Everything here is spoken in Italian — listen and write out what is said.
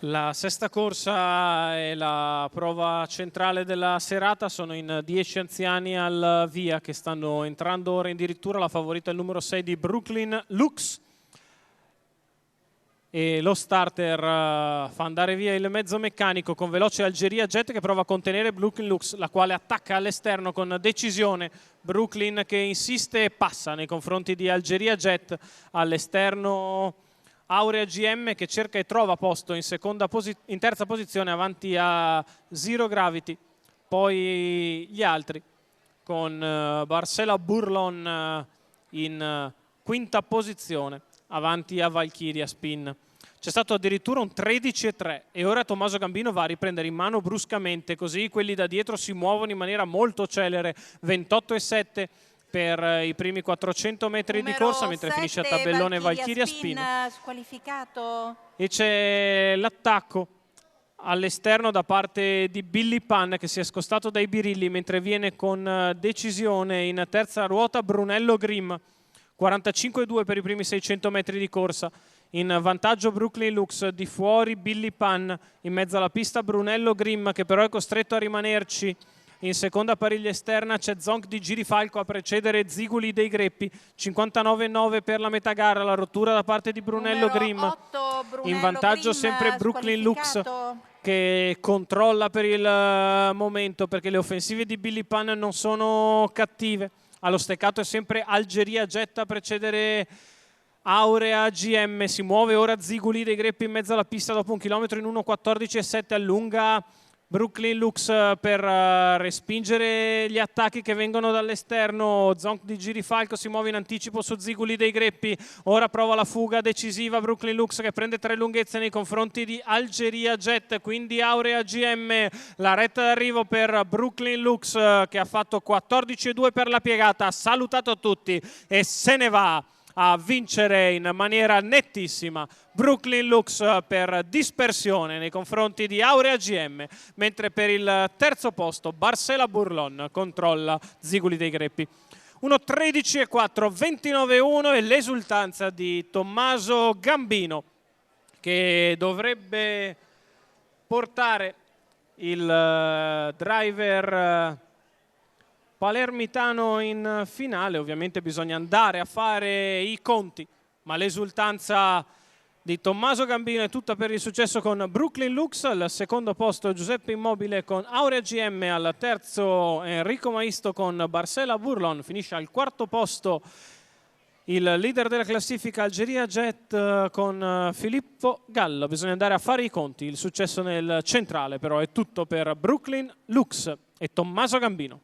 La sesta corsa e la prova centrale della serata sono in 10 anziani al via che stanno entrando ora addirittura. La favorita è il numero 6 di Brooklyn Lux. E lo starter fa andare via il mezzo meccanico con veloce Algeria Jet che prova a contenere Brooklyn Lux, la quale attacca all'esterno con decisione. Brooklyn che insiste e passa nei confronti di Algeria Jet. All'esterno Aurea GM che cerca e trova posto in terza posizione avanti a Zero Gravity. Poi gli altri con Barcela Burlon in quinta posizione avanti a Valkyria Spin. C'è stato addirittura un 13-3 e ora Tommaso Gambino va a riprendere in mano bruscamente, così quelli da dietro si muovono in maniera molto celere. 28-7 per i primi 400 metri di corsa, mentre finisce a tabellone Valkyria Spin. Squalificato. E c'è l'attacco all'esterno da parte di Billy Pan che si è scostato dai birilli, mentre viene con decisione in terza ruota Brunello Grimm. 45-2 per i primi 600 metri di corsa. In vantaggio Brooklyn Lux, di fuori Billy Pan, in mezzo alla pista Brunello Grimm che però è costretto a rimanerci. In seconda pariglia esterna c'è Zonk di Girifalco a precedere Ziguli dei Greppi. 59-9 per la metà gara, la rottura da parte di Brunello Grimm. In vantaggio sempre Brooklyn Lux che controlla per il momento perché le offensive di Billy Pan non sono cattive. Allo steccato è sempre Algeria Jet a precedere Aurea GM. Si muove ora Ziguli dei Greppi in mezzo alla pista dopo un chilometro in 1.14.7. Allunga Brooklyn Lux per respingere gli attacchi che vengono dall'esterno. Zonk di Girifalco si muove in anticipo su Ziguli dei Greppi. Ora prova la fuga decisiva Brooklyn Lux che prende 3 lunghezze nei confronti di Algeria Jet, quindi Aurea GM. La retta d'arrivo per Brooklyn Lux che ha fatto 14-2 per la piegata, ha salutato tutti e se ne va a vincere in maniera nettissima Brooklyn Lux per dispersione nei confronti di Aurea GM, mentre per il terzo posto Barcela Burlon controlla Ziguli dei Greppi. 1.13.4, 29-1 e l'esultanza di Tommaso Gambino che dovrebbe portare il driver palermitano in finale. Ovviamente bisogna andare a fare i conti, ma l'esultanza di Tommaso Gambino è tutta per il successo con Brooklyn Lux. Al secondo posto Giuseppe Immobile con Aurea GM, al terzo Enrico Maisto con Barcela Burlon, finisce al quarto posto il leader della classifica Algeria Jet con Filippo Gallo. Bisogna andare a fare i conti, il successo nel centrale però è tutto per Brooklyn Lux e Tommaso Gambino.